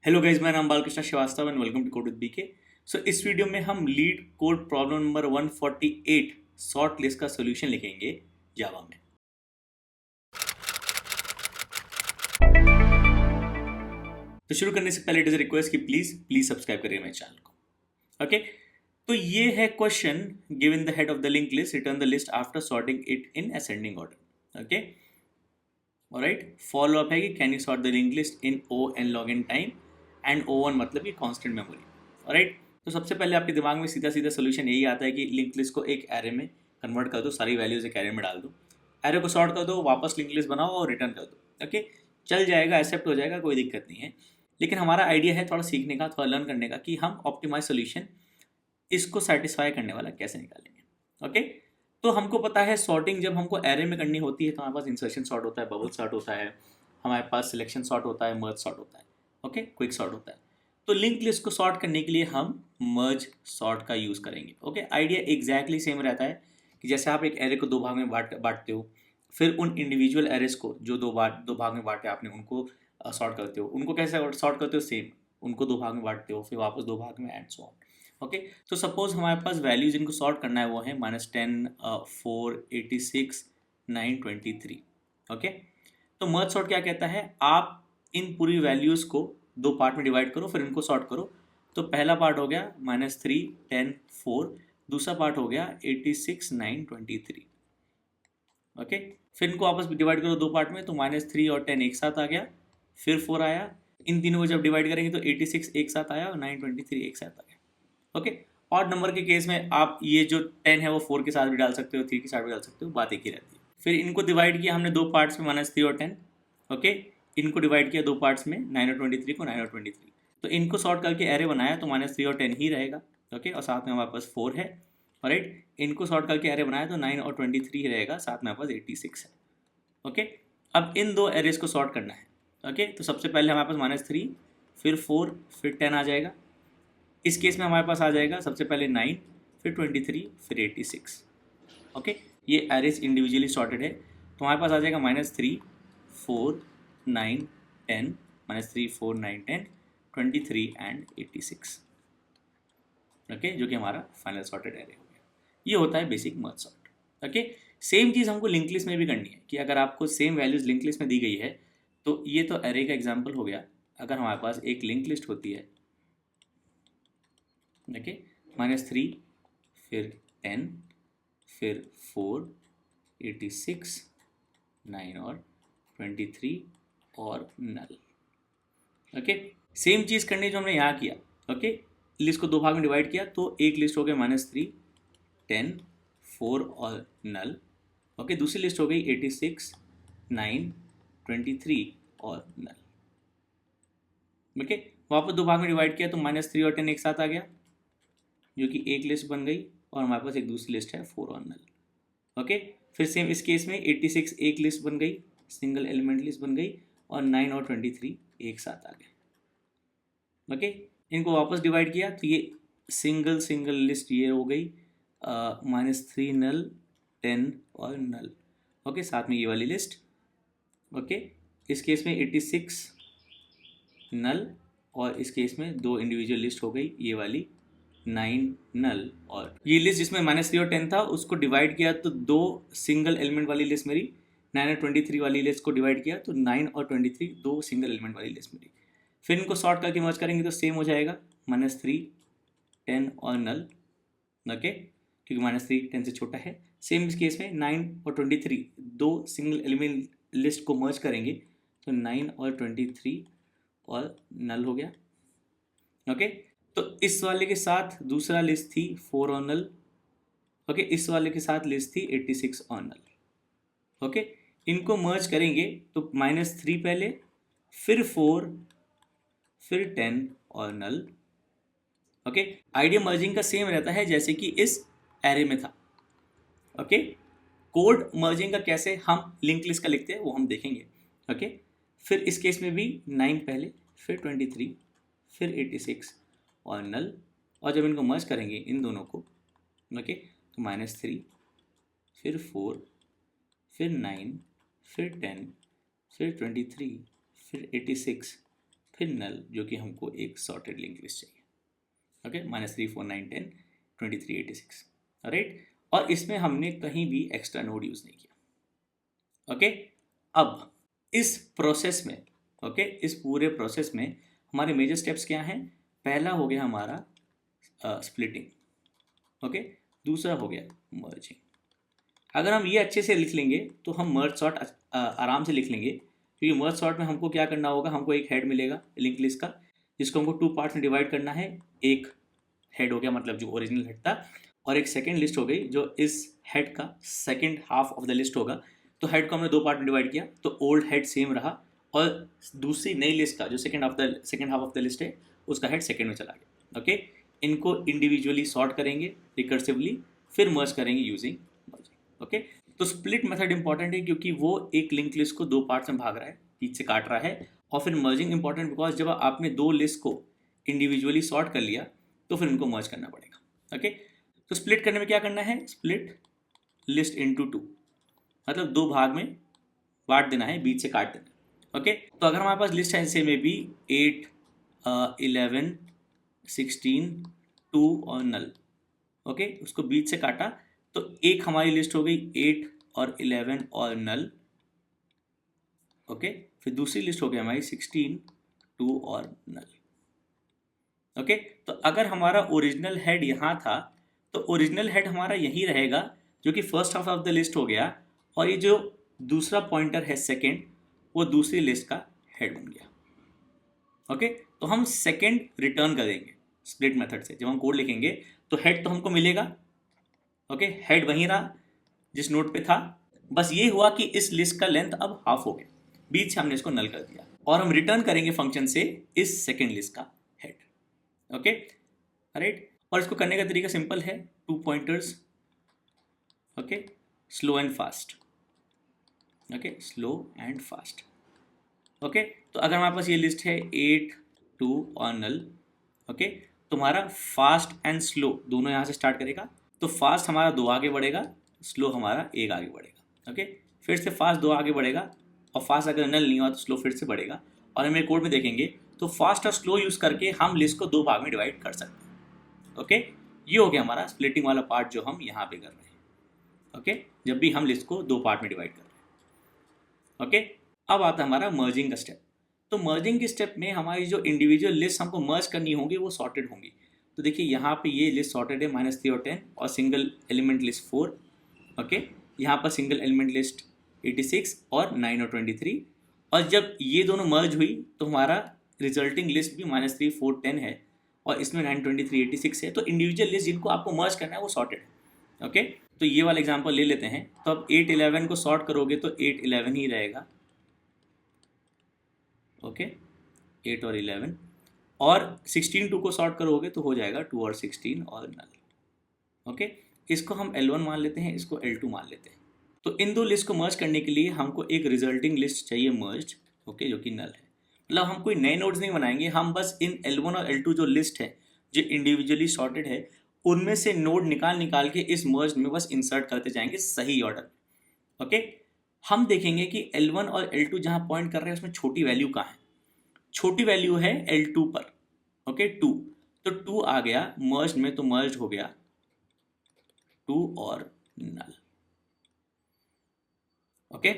Hello guys, मेरा नाम Balakrishna Srivastava and welcome to code with BK. So इस वीडियो में हम LeetCode problem number 148 sort list का सॉल्यूशन लिखेंगे जावा में। तो शुरू करने से पहले इट इज रिक्वेस्ट कि प्लीज सब्सक्राइब करिए मेरे चैनल को। ओके, तो ये है question. Given the head of the link list, return the list after sorting it in ascending order. Okay, alright. Follow up है कि can you sort the link list in O N log N time and O1 मतलब कि constant memory. Alright, तो सबसे पहले आपके दिमाग में सीधा सीधा सोल्यूशन यही आता है कि लिंक लिस्ट को एक एरे में कन्वर्ट कर दो, सारी वैल्यूज एक एरे में डाल दो, एरे को सॉर्ट कर दो, वापस लिंक लिस्ट बनाओ और रिटर्न कर दो। ओके, चल जाएगा, एक्सेप्ट हो जाएगा, कोई दिक्कत नहीं है। लेकिन हमारा आइडिया है थोड़ा सीखने का, थोड़ा लर्न करने का कि हम ऑप्टिमाइज सोल्यूशन इसको सेटिस्फाई करने वाला कैसे निकालेंगे। ओके, तो हमको पता है सॉर्टिंग जब हमको एरे में करनी होती है तो हमारे पास इंसर्शन सॉर्ट होता है, बबल सॉर्ट होता है, हमारे पास सिलेक्शन सॉर्ट होता है, मर्ज सॉर्ट होता है, ओके, क्विक सॉर्ट होता है। तो लिंक लिस्ट को सॉर्ट करने के लिए हम मर्ज सॉर्ट का यूज़ करेंगे। ओके, आइडिया एग्जैक्टली सेम रहता है कि जैसे आप एक एरे को दो भाग में बांटते हो, फिर उन इंडिविजुअल एरेस को जो दो भाग में बांटे आपने उनको सॉर्ट करते हो। उनको कैसे सॉर्ट करते हो? सेम, उनको दो भाग में बांटते हो, फिर वापस दो भाग में, एंड सो ऑन। ओके, तो सपोज हमारे पास वैल्यूज इनको सॉर्ट करना है, वो है -10, 4, 86, 9, 23। ओके, तो मर्ज सॉर्ट क्या कहता है? आप इन पूरी वैल्यूज को दो पार्ट में डिवाइड करो, फिर इनको सॉर्ट करो। तो पहला पार्ट हो गया -3, 10, 4, दूसरा पार्ट हो गया 86, 9, 23। ओके, फिर इनको आपस में डिवाइड करो दो पार्ट में, तो -3 और 10 एक साथ आ गया, फिर 4 आया। इन तीनों को जब डिवाइड करेंगे तो 86 एक साथ आया और 9, 23 एक साथ आ गया। ओके, ऑड नंबर के केस में आप ये जो 10 है वो 4 के साथ भी डाल सकते हो, 3 के साथ भी डाल सकते हो, बात एक ही रहती है। फिर इनको डिवाइड किया हमने दो पार्ट्स में, -3 और 10। ओके, इनको डिवाइड किया दो पार्ट्स में, 9 और 23 को, 9 और 23। तो इनको सॉर्ट करके एरे बनाया तो -3 और 10 ही रहेगा। ओके, और साथ में हमारे पास 4 है। राइट, इनको सॉर्ट करके एरे बनाया तो 9 और 23 ही रहेगा, साथ में हमारे पास 86 है। ओके, अब इन दो एरेज को सॉर्ट करना है। ओके, तो सबसे पहले हमारे पास -3, फिर 4, फिर 10 आ जाएगा। इस केस में हमारे पास आ जाएगा सबसे पहले 9, फिर 23, फिर 86। ओके, ये एरेज इंडिविजुअली सॉर्टेड है, तो हमारे पास आ जाएगा -3, 4, 9, 10, -3, 4, 9, 10, 23 एंड 86। ओके, जो कि हमारा फाइनल सॉर्टेड एरे हो गया। ये होता है basic merge sort. Okay, same चीज़ हमको लिंक लिस्ट में भी करनी है कि अगर आपको सेम वैल्यूज लिंक लिस्ट में दी गई है, तो ये तो एरे का एग्जाम्पल हो गया। अगर हमारे पास एक लिंक लिस्ट होती है, ओके, -3, फिर 10, फिर 4, 86, 9 और 23 और नल। ओके, सेम चीज़ करनी जो हमने यहाँ किया। ओके, लिस्ट को दो भाग में डिवाइड किया तो एक लिस्ट हो गया -3, 10, 4 और नल। ओके, दूसरी लिस्ट हो गई 86, 9, 23 और नल। ओके, वापस दो भाग में डिवाइड किया तो -3 और 10 एक साथ आ गया, जो कि एक लिस्ट बन गई, और हमारे पास एक दूसरी लिस्ट है 4 और नल। ओके, फिर सेम इस केस में 86 एक लिस्ट बन गई, सिंगल एलिमेंट लिस्ट बन गई, और 9 और 23 एक साथ आ गए। ओके, इनको वापस डिवाइड किया तो ये सिंगल लिस्ट ये हो गई, -3 नल, 10 और नल। ओके, साथ में ये वाली लिस्ट। ओके, इस केस में 86 नल, और इस केस में दो इंडिविजुअल लिस्ट हो गई, ये वाली 9 नल, और ये लिस्ट जिसमें -3 और 10 था उसको डिवाइड किया तो दो सिंगल एलिमेंट वाली लिस्ट मेरी, 9 और 23 वाली लिस्ट को डिवाइड किया तो 9 और 23 दो सिंगल एलिमेंट वाली लिस्ट मेरी। फिर इनको सॉर्ट करके मर्ज करेंगे तो सेम हो जाएगा, -3, 10 और नल। ओके, क्योंकि -3 10 से छोटा है। सेम इस केस में 9 और 23 दो सिंगल एलिमेंट लिस्ट को मर्ज करेंगे तो 9 और 23 और नल हो गया। ओके, तो इस वाले के साथ दूसरा लिस्ट थी 4 और नल। ओके, इस वाले के साथ लिस्ट थी 86 और नल। ओके, इनको मर्ज करेंगे तो -3 पहले, फिर 4, फिर 10 और नल। ओके, आइडिया मर्जिंग का सेम रहता है जैसे कि इस एरे में था। ओके, कोड मर्जिंग का कैसे हम लिंक लिस्ट का लिखते हैं वो हम देखेंगे। ओके, फिर इस केस में भी 9 पहले, फिर 23, फिर 86 और नल, और जब इनको मर्ज करेंगे इन दोनों को, ओके, तो -3, फिर 4, फिर 9, फिर 10, फिर 23, फिर 86, फिर नल जो कि हमको एक सॉर्टेड लिंक लिस्ट चाहिए। Okay, -3 4 9 10 23 86, right. और इसमें हमने कहीं भी एक्स्ट्रा नोड यूज नहीं किया। ओके, अब इस प्रोसेस में, ओके, इस पूरे प्रोसेस में हमारे मेजर स्टेप्स क्या हैं? पहला हो गया हमारा स्प्लिटिंग, ओके, दूसरा हो गया मर्जिंग। अगर हम ये अच्छे से लिख लेंगे तो हम मर्ज सॉर्ट आराम से लिख लेंगे, क्योंकि मर्ज सॉर्ट में हमको क्या करना होगा, हमको एक हेड मिलेगा लिंक लिस्ट का, जिसको हमको 2 पार्ट्स में डिवाइड करना है। एक हेड हो गया मतलब जो ओरिजिनल हेड था, और एक सेकेंड लिस्ट हो गई जो इस हेड का second half of the list होगा। तो हेड को हमने 2 पार्ट में डिवाइड किया, तो ओल्ड हेड सेम रहा, और दूसरी नई लिस्ट का जो second half of the list है उसका हेड सेकेंड में चला गया। ओके, इनको इंडिविजुअली सॉर्ट करेंगे रिकर्सिवली, फिर मर्ज करेंगे यूजिंग मर्जिंग। ओके, तो स्प्लिट मेथड इंपॉर्टेंट है क्योंकि वो एक लिंक लिस्ट को 2 पार्ट्स में भाग रहा है, बीच से काट रहा है। और फिर मर्जिंग इंपॉर्टेंट बिकॉज जब आपने 2 लिस्ट को इंडिविजुअली सॉर्ट कर लिया तो फिर इनको मर्ज करना पड़ेगा। ओके, तो स्प्लिट करने में क्या करना है? स्प्लिट लिस्ट इनटू 2, मतलब 2 भाग में बांट देना है, बीच से काट देना है। ओके, तो अगर हमारे पास लिस्ट है ऐसे में भी 8 11 16 2 और नल, ओके, उसको बीच से काटा तो एक हमारी लिस्ट हो गई 8 और 11 और नल। ओके, फिर दूसरी लिस्ट हो गई हमारी 16 2 और नल। ओके, तो अगर हमारा ओरिजिनल हेड यहाँ था तो ओरिजिनल हेड हमारा यही रहेगा जो कि first half of the list हो गया, और ये जो दूसरा पॉइंटर है सेकेंड, वो दूसरी लिस्ट का हेड बन गया। ओके, तो हम सेकेंड रिटर्न करेंगे स्प्लिट मेथड से। जब हम कोड लिखेंगे तो हेड तो हमको मिलेगा, ओके, हेड वहीं रहा जिस नोड पे था, बस ये हुआ कि इस लिस्ट का लेंथ अब हाफ हो गया, बीच से हमने इसको नल कर दिया, और हम रिटर्न करेंगे फंक्शन से इस सेकेंड लिस्ट का हेड। Okay, right. और इसको करने का तरीका सिंपल है, 2 pointers, okay, slow and fast, okay, slow and fast. Okay, तो अगर हमारे पास ये लिस्ट है 8 2 और नल, ओके, तो हमारा फास्ट एंड स्लो दोनों यहाँ से स्टार्ट करेगा, तो फास्ट हमारा 2 आगे बढ़ेगा, स्लो हमारा 1 आगे बढ़ेगा। ओके, फिर से फास्ट 2 आगे बढ़ेगा, और फास्ट अगर नल नहीं हुआ तो स्लो फिर से बढ़ेगा। और हम मेरे कोड में देखेंगे तो फास्ट और स्लो यूज़ करके हम लिस्ट को 2 भाग में डिवाइड कर सकते हैं। ओके, ये हो गया हमारा स्प्लिटिंग वाला पार्ट जो हम यहाँ पे कर रहे हैं। ओके, जब भी हम लिस्ट को 2 पार्ट में डिवाइड कर रहे हैं। ओके, अब आता है हमारा मर्जिंग का स्टेप। तो मर्जिंग के स्टेप में हमारी जो इंडिविजुअल लिस्ट हमको मर्ज करनी होंगी वो सॉर्टेड होंगी। तो देखिए यहाँ पे ये लिस्ट सॉर्टेड है -3 और 10, और सिंगल एलिमेंट लिस्ट 4। ओके, यहाँ पर सिंगल एलिमेंट लिस्ट 86 और 9 और 23। और जब ये दोनों मर्ज हुई तो हमारा रिजल्टिंग लिस्ट भी -3 4 10 है, और इसमें 9 23 86 है। तो इंडिविजुअल लिस्ट जिनको आपको मर्ज करना है वो सॉर्टेड है। ओके, तो ये वाला एग्जांपल ले लेते हैं। तो अब 8 11 को सॉर्ट करोगे तो 8 11 ही रहेगा। ओके, 8 और 11, और 16 2 को सॉर्ट करोगे तो हो जाएगा 2 और 16 और नल। ओके, इसको हम L1 मान लेते हैं, इसको L2 मान लेते हैं। तो इन 2 लिस्ट को मर्ज करने के लिए हमको एक रिजल्टिंग लिस्ट चाहिए मर्ज, ओके, जो कि नल है। मतलब हम कोई नए नोड्स नहीं बनाएंगे, हम बस इन L1 और L2 जो लिस्ट है जो इंडिविजुअली सॉर्टेड है उनमें से नोड निकाल के इस मर्ज में बस इंसर्ट करते जाएंगे सही ऑर्डर। ओके, हम देखेंगे कि L1 और L2 जहाँ पॉइंट कर रहे हैं उसमें छोटी वैल्यू कहाँ है? छोटी वैल्यू है L2 पर। ओके, 2, तो 2 आ गया मर्ज में, तो मर्ज हो गया 2 और नल। ओके,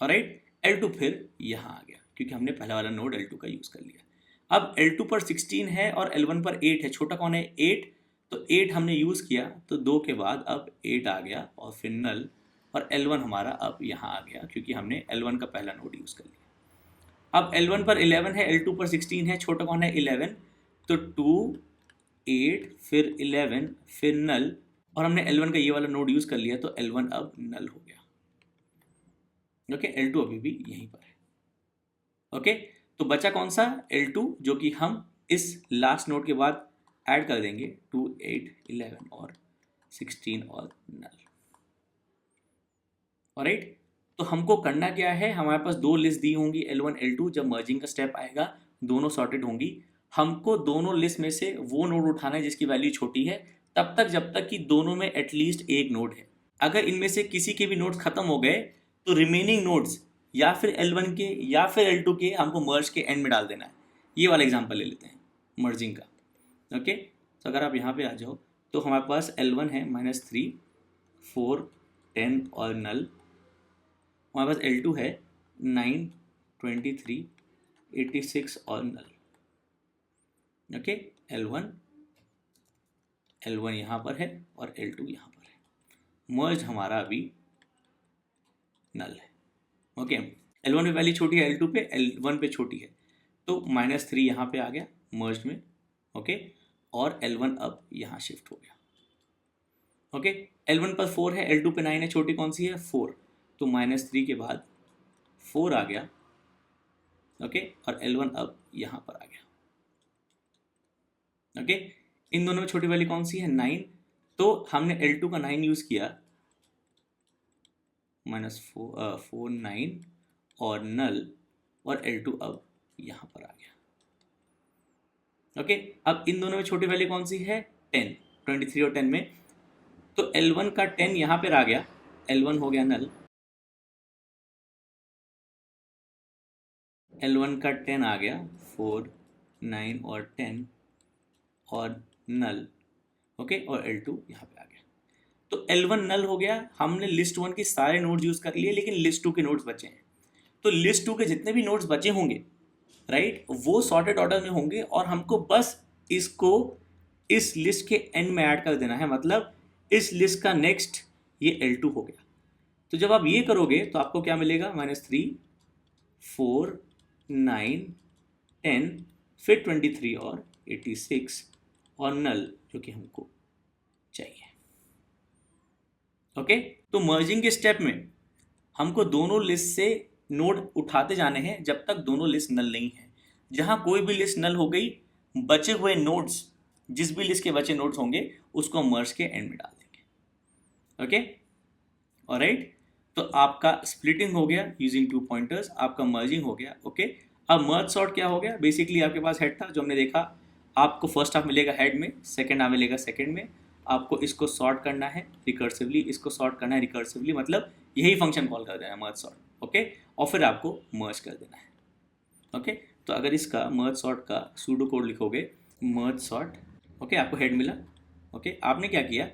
ऑलराइट, L2 फिर यहाँ आ गया क्योंकि हमने पहला वाला नोड L2 का यूज कर लिया। अब L2 पर 16 है और L1 पर 8 है, छोटा कौन है? 8, तो 8 हमने यूज किया तो 2 के बाद अब 8 आ गया, और फिर नल, और L1 हमारा अब यहाँ आ गया क्योंकि हमने L1 का पहला नोड यूज कर लिया। अब L1 पर 11 है, L2 पर 16 है, छोटा कौन है? 11, तो 2 8 फिर 11 फिर नल, और हमने L1 का ये वाला नोड यूज कर लिया तो L1 अब नल हो गया। ओके, L2 अभी भी यहीं पर है। ओके, तो बचा कौन सा? L2, जो कि हम इस लास्ट नोड के बाद ऐड कर देंगे 2 8 11 और 16 और नल। ऑलराइट, तो हमको करना क्या है? हमारे पास 2 लिस्ट दी होंगी L1 L2, जब मर्जिंग का स्टेप आएगा दोनों सॉर्टेड होंगी। हमको दोनों लिस्ट में से वो नोड उठाना है जिसकी वैल्यू छोटी है, तब तक जब तक कि दोनों में एटलीस्ट एक नोड है। अगर इनमें से किसी के भी नोड्स खत्म हो गए तो रिमेनिंग नोड्स या फिर L1 के या फिर L2 के हमको मर्ज के एंड में डाल देना है। ये वाला एग्जांपल ले लेते हैं मर्जिंग का। ओके, तो अगर आप यहाँ पे आ जाओ तो हमारे पास L1 है -3, 4, 10 और नल। हमारे पास L2 है 9, 23, 86 और नल। ओके, L1 यहाँ पर है और L2 यहाँ पर है। मर्ज हमारा अभी नल है। ओके, L1 पे वैल्यू छोटी है, L2 पे, L1 पे छोटी है, तो -3 यहाँ पे आ गया मर्ज में। ओके, और L1 अब यहाँ शिफ्ट हो गया। ओके, L1 पर 4 है, L2 पे 9 है, छोटी कौन सी है 4, तो -3 के बाद 4 आ गया। ओके, और L1 अब यहाँ पर आ गया। ओके, इन दोनों में छोटी वैल्यू कौन सी है 9, तो हमने L2 का 9 यूज किया, -4 9 और नल, और L2 अब यहाँ पर आ गया। ओके, अब इन दोनों में छोटी वैल्यू कौन सी है 10, 23 और 10 में, तो L1 का 10 यहाँ पर आ गया, L1 हो गया नल, L1 का 10 आ गया, 4 9 और 10 और नल। ओके, और L2 यहाँ पे आ गया, तो L1 नल हो गया। हमने लिस्ट 1 के सारे नोड्स यूज कर लिए, लेकिन लिस्ट 2 के नोड्स बचे हैं, तो लिस्ट 2 के जितने भी नोड्स बचे होंगे, राइट, वो सॉर्टेड ऑर्डर में होंगे, और हमको बस इसको इस लिस्ट के एंड में ऐड कर देना है, मतलब इस लिस्ट का नेक्स्ट ये L2 हो गया। तो जब आप ये करोगे तो आपको क्या मिलेगा, -3, 4 9 10, फिर 23 और 86 और नल जो कि हमको चाहिए। ओके, तो मर्जिंग के स्टेप में हमको दोनों लिस्ट से नोड उठाते जाने हैं जब तक दोनों लिस्ट नल नहीं है। जहां कोई भी लिस्ट नल हो गई, बचे हुए नोड्स, जिस भी लिस्ट के बचे नोड्स होंगे उसको मर्ज के एंड में डाल देंगे। ओके, ऑलराइट, तो आपका स्प्लिटिंग हो गया यूजिंग 2 पॉइंटर्स, आपका मर्जिंग हो गया। ओके, अब मर्ज सॉर्ट क्या हो गया, बेसिकली आपके पास हेड था जो हमने देखा, आपको फर्स्ट हाफ मिलेगा हेड में, सेकंड हाफ मिलेगा सेकंड में, आपको इसको सॉर्ट करना है रिकर्सिवली, इसको सॉर्ट करना है रिकर्सिवली, मतलब यही फंक्शन कॉल कर देना है मर्ज सॉर्ट। ओके, और फिर आपको मर्ज कर देना है। ओके, तो अगर इसका मर्ज सॉर्ट का सूडो कोड लिखोगे, मर्ज सॉर्ट, ओके, आपको हेड मिला। ओके, आपने क्या किया,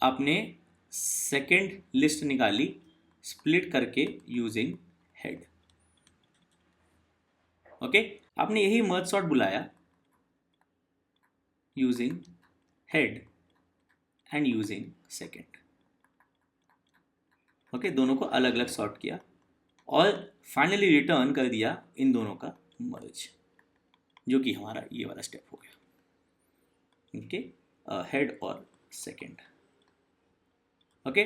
आपने सेकेंड लिस्ट निकाली स्प्लिट करके यूजिंग हेड। ओके, आपने यही मर्ज सॉर्ट बुलाया using head and using second. Okay, दोनों को अलग अलग सॉर्ट किया और फाइनली रिटर्न कर दिया इन दोनों का मर्ज, जो कि हमारा ये वाला स्टेप हो गया। ओके, हेड और सेकेंड। ओके,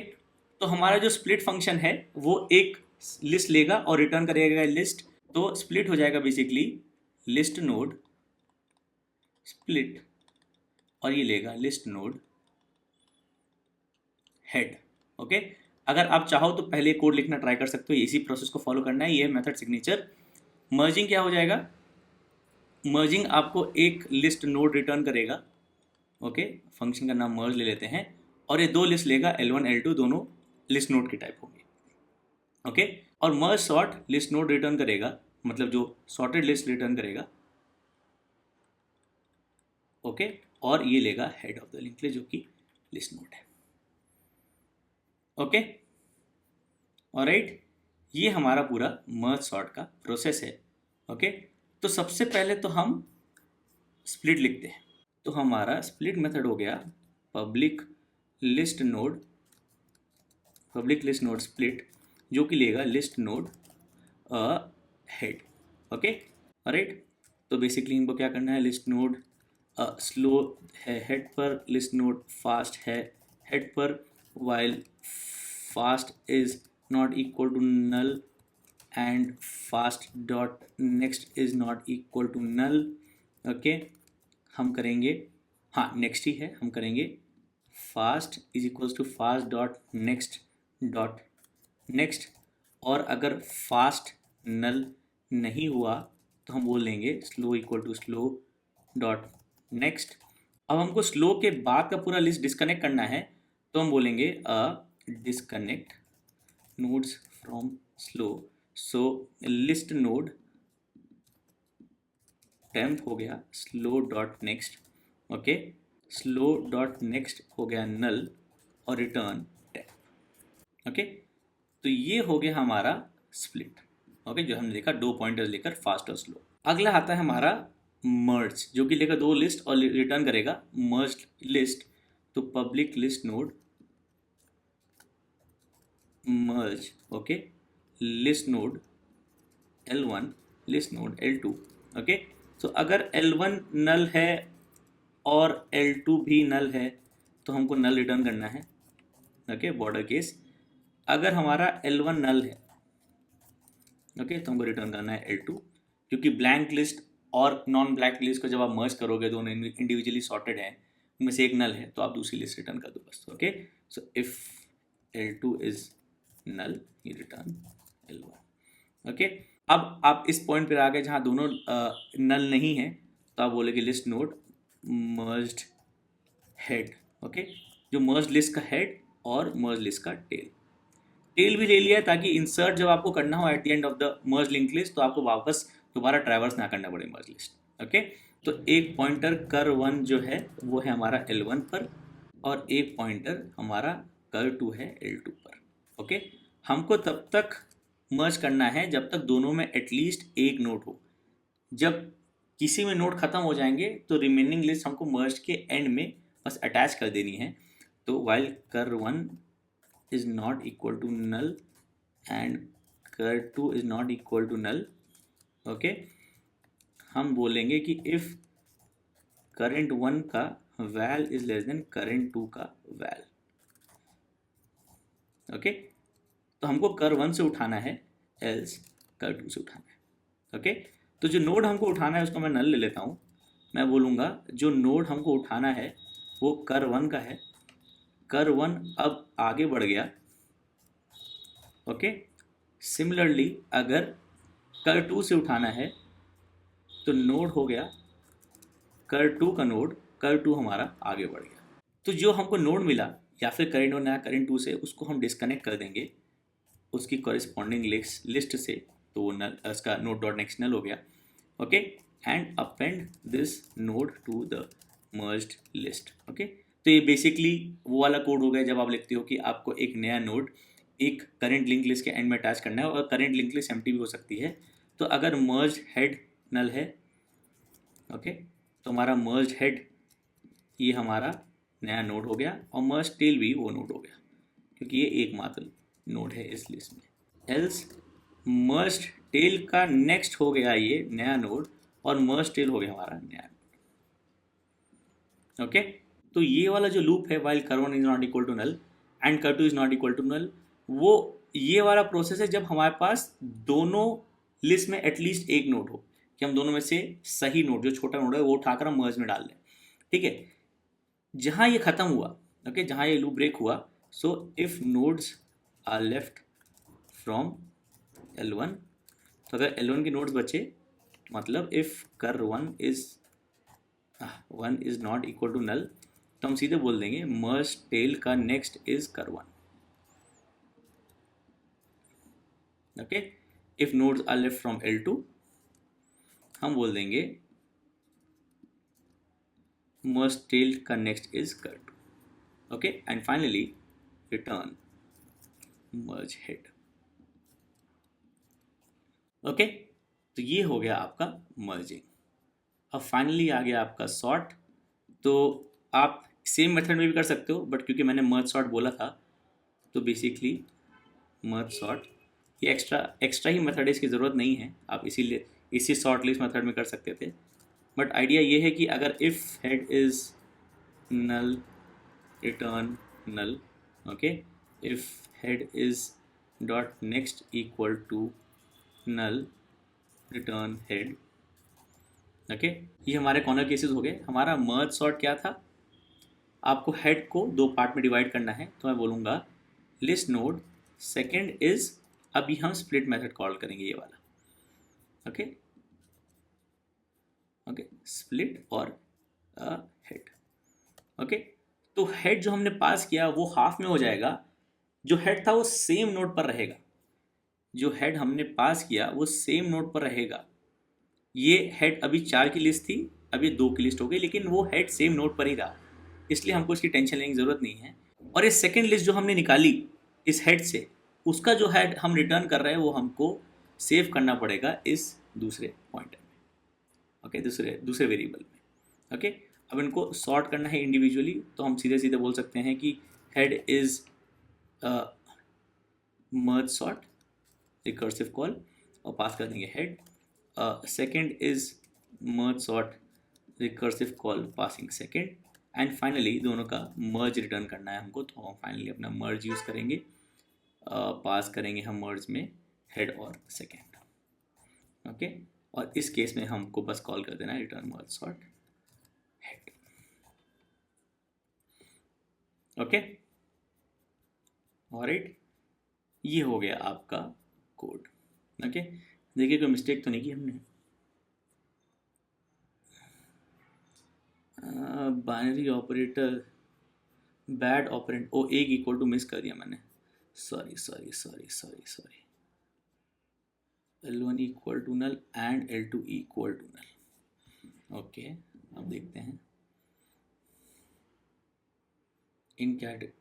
तो हमारा जो स्प्लिट फंक्शन है वो एक लिस्ट लेगा और रिटर्न करेगा लिस्ट, तो स्प्लिट हो जाएगा बेसिकली लिस्ट नोड स्प्लिट, और ये लेगा लिस्ट नोड हेड। ओके, अगर आप चाहो तो पहले कोड लिखना ट्राई कर सकते हो, इसी प्रोसेस को फॉलो करना है, ये मेथड सिग्नेचर। मर्जिंग क्या हो जाएगा, मर्जिंग आपको एक लिस्ट नोड रिटर्न करेगा। ओके, फंक्शन का नाम मर्ज ले लेते हैं, और ये दो लिस्ट लेगा, L1 L2 दोनों लिस्ट नोड के टाइप होंगे। ओके, और merge sort list node return करेगा, मतलब जो सॉर्टेड लिस्ट रिटर्न करेगा। ओके, और ये लेगा head of the link list जो कि लिस्ट नोड है। ओके, ऑलराइट, ये हमारा पूरा मर्ज सॉर्ट का प्रोसेस है। ओके, तो सबसे पहले तो हम स्प्लिट लिखते हैं, तो हमारा स्प्लिट मेथड हो गया पब्लिक लिस्ट नोड स्प्लिट, जो कि लेगा list node head. Okay, alright, तो बेसिकली इनको क्या करना है, लिस्ट नोड स्लो है हेड पर, लिस्ट नोड फास्ट है हेड पर, while fast is not equal to null and fast dot next is not equal to null। Okay, हम करेंगे, हाँ नेक्स्ट ही है, हम करेंगे fast is equals to fast dot next, और अगर fast null नहीं हुआ तो हम बोल देंगे slow equal to slow dot next। अब हमको स्लो के बाद का पूरा लिस्ट डिस्कनेक्ट करना है, तो हम बोलेंगे disconnect nodes from slow so list node temp हो गया slow dot next, okay, slow dot next हो गया नल और रिटर्न टेम्प, ओके। तो ये हो गया हमारा स्प्लिट, ओके, जो हमने देखा 2 पॉइंटर्स लेकर फास्ट और स्लो। अगला आता है हमारा मर्ज, जो कि लेकर 2 लिस्ट और रिटर्न करेगा मर्ज लिस्ट। तो public list node merge, okay, list node L1 list node L2, okay. तो अगर L1 नल है और L2 भी नल है तो हमको नल रिटर्न करना है, ओके, बॉर्डर केस। अगर हमारा L1 नल है, ओके, तो हमको रिटर्न करना है L2, क्योंकि ब्लैंक लिस्ट और नॉन ब्लैंक लिस्ट को जब आप मर्ज करोगे दोनों इंडिविजुअली सॉर्टेड हैं, उनमें से एक नल है तो आप दूसरी लिस्ट रिटर्न कर दो बस, okay. So if L2 is null you return L1, okay. अब आप इस पॉइंट पर आ गए जहाँ दोनों नल नहीं है, तो आप बोलेंगे list node merged head, okay, जो मर्ज लिस्ट का हेड और मर्ज लिस्ट का टेल। टेल भी ले लिया है ताकि इंसर्ट जब आपको करना हो at the end of the merge link list तो आपको वापस दोबारा ट्रैवर्स ना करना पड़े मर्ज लिस्ट, ओके। तो एक पॉइंटर कर 1 जो है वो है हमारा L1 पर और एक पॉइंटर हमारा कर 2 है L2 पर, ओके। हमको तब तक मर्ज करना है जब तक दोनों में एटलीस्ट एक नोड हो। जब किसी में नोड खत्म हो जाएंगे तो रिमेनिंग लिस्ट हमको मर्ज के एंड में बस अटैच कर देनी है। तो while curr 1 is not equal to null and cur2 is not equal to null, okay, हम बोलेंगे कि if current 1 का val is less than current 2 का val, ओके। तो हमको कर 1 से उठाना है else कर 2 से उठाना है, ओके। तो जो नोड हमको उठाना है उसको मैं नल ले लेता हूँ। मैं बोलूँगा जो नोड हमको उठाना है वो कर 1 का है। कर 1 अब आगे बढ़ गया, ओके। सिमिलरली अगर कर 2 से उठाना है तो नोड हो गया कर 2 का नोड, कर 2 हमारा आगे बढ़ गया। तो जो हमको नोड मिला या फिर करेंट 1 या करेंट 2 से उसको हम डिस्कनेक्ट कर देंगे उसकी कॉरेस्पॉन्डिंग लिस्ट से, तो वो नल उसका नोड डॉट नेक्स्ट नल हो गया, okay. And append this node to the merged list, okay. तो ये बेसिकली वो वाला कोड हो गया जब आप लिखते हो कि आपको एक नया नोड एक करंट लिंक लिस्ट के एंड में अटैच करना है और करंट लिंक लिस्ट एम्प्टी भी हो सकती है। तो अगर मर्ज हेड नल है, ओके, तो हमारा मर्ज हेड ये हमारा नया नोड हो गया और मर्ज टेल भी वो नोड हो गया क्योंकि ये एकमात्र नोड है इस लिस्ट में। एल्स मर्ज टेल का नेक्स्ट हो गया ये नया नोड और मर्ज टेल हो गया हमारा नया नोड, ओके। तो ये वाला जो लूप है while curr 1 is not equal to null and curr 2 is not equal to null, वो ये वाला प्रोसेस है जब हमारे पास दोनों लिस्ट में एटलीस्ट एक नोड हो, कि हम दोनों में से सही नोड जो छोटा नोड है वो उठाकर हम मर्ज में डाल दें, ठीक है। जहाँ ये खत्म हुआ, ओके, जहाँ ये लूप ब्रेक हुआ, so if nodes are left from L1, तो अगर L1 के नोड्स बचे मतलब if curr 1 is not equal to null, तो हम सीधे बोल देंगे मर्ज टेल का next is curr 1, okay. If nodes are left from L2 हम बोल देंगे मर्ज टेल का next is curr 2, okay. And finally return merge head, okay. तो ये हो गया आपका मर्जिंग। अब फाइनली आ गया आपका सॉर्ट। तो आप सेम मेथड में भी कर सकते हो बट क्योंकि मैंने मर्ज सॉर्ट बोला था तो बेसिकली मर्ज सॉर्ट ये एक्स्ट्रा ही मेथड है, इसकी ज़रूरत नहीं है, आप इसीलिए इसी सॉर्ट लिस्ट मेथड में कर सकते थे। बट आइडिया ये है कि अगर if head is null return null, okay, if head is dot next equal to null return head, okay. ये हमारे कॉर्नर केसेस हो गए। हमारा मर्ज सॉर्ट क्या था, आपको हेड को 2 पार्ट में डिवाइड करना है। तो मैं बोलूँगा लिस्ट नोड सेकेंड इज, अभी हम स्प्लिट मेथड कॉल करेंगे ये वाला, ओके, ओके, स्प्लिट और हेड, ओके। तो हेड जो हमने पास किया वो हाफ में हो जाएगा, जो हेड था वो सेम नोड पर रहेगा, जो हेड हमने पास किया वो सेम नोड पर रहेगा। ये हेड अभी 4 की लिस्ट थी, अब ये 2 की लिस्ट हो गई, लेकिन वो हेड सेम नोड पर ही रहा, इसलिए हमको इसकी टेंशन लेने की ज़रूरत नहीं है। और ये सेकेंड लिस्ट जो हमने निकाली इस हेड से, उसका जो हेड हम रिटर्न कर रहे हैं वो हमको सेव करना पड़ेगा इस दूसरे पॉइंटर में, ओके, दूसरे दूसरे वेरिएबल में, ओके। अब इनको सॉर्ट करना है इंडिविजुअली, तो हम सीधे सीधे बोल सकते हैं कि head is merge sort recursive call, और पास कर देंगे head. Second is merge sort recursive call passing second, and finally दोनों का मर्ज रिटर्न करना है हमको, तो हम फाइनली अपना मर्ज यूज़ करेंगे, पास करेंगे हम मर्ज में हेड और सेकेंड, ओके। और इस केस में हमको बस कॉल कर देना है return merge sort head, okay. Alright, ये हो गया आपका कोड, ओके। देखिए कोई मिस्टेक तो नहीं की हमने। Binary operator bad operand, oh एक इक्वल टू मिस कर दिया मैंने, sorry sorry sorry sorry sorry. L1 equal to null and L2 equal to null, okay. अब देखते हैं इन कैट,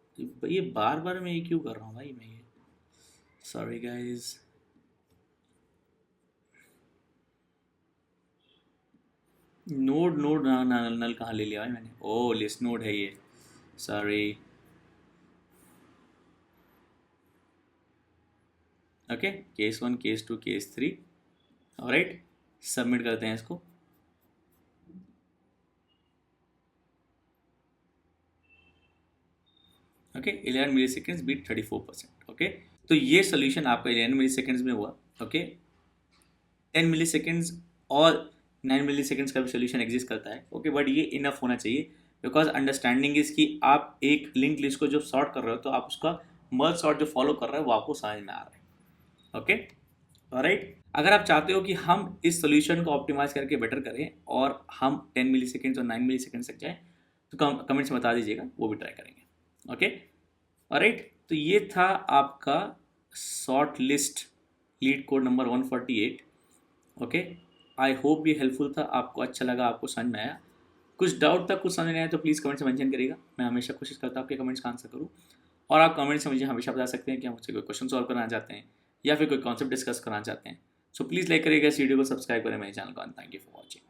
ये बार बार मैं ये क्यों कर रहा हूँ भाई, मैं ये, सॉरी गाइज। नोड नोड नल नल कहाँ ले लिया भाई मैंने, ओ लिस्ट नोड है ये, sorry, okay. Case 1 case 2 case 3, alright, submit करते हैं इसको। ओके, 11 मिली सेकेंड्स बीट 34%, ओके। तो ये सोल्यूशन आपका 11 मिली सेकेंड्स में हुआ, ओके। 10 मिली सेकेंड्स और 9 मिली सेकेंड्स का भी सोल्यूशन एग्जिस्ट करता है, ओके, बट ये इनफ होना चाहिए, बिकॉज अंडरस्टैंडिंग इज कि आप एक लिंक लिस्ट को जो सॉर्ट कर रहे हो तो आप उसका मर्ज सॉर्ट जो फॉलो कर रहे हो वो आपको समझ में आ रहा है, ओके। ऑलराइट, अगर आप चाहते हो कि हम इस सोल्यूशन को ऑप्टिमाइज करके बेटर करें और हम 10 मिली सेकेंड्स और 9 मिली सेकेंड्स तक जाएँ, तो कमेंट्स में बता दीजिएगा, वो भी ट्राई करेंगे, ओके। ऑलराइट, तो ये था आपका short list leet code number 148, okay. I hope ये हेल्पफुल था, आपको अच्छा लगा, आपको समझ में आया। कुछ डाउट था, कुछ समझ नहीं आया तो प्लीज़ कमेंट्स में मेंशन करिएगा, मैं हमेशा कोशिश करता हूँ आपके कमेंट्स का आंसर करूँ। और आप कमेंट्स में मुझे हमेशा बता सकते हैं कि आप मुझसे कोई क्वेश्चन सॉल्व करना चाहते हैं या फिर कोई कॉन्सेप्ट डिस्कस करना चाहते हैं। सो प्लीज़ लाइक करिएगा इस वीडियो को, सब्सक्राइब करें मेरे चैनल को, and thank you for watching.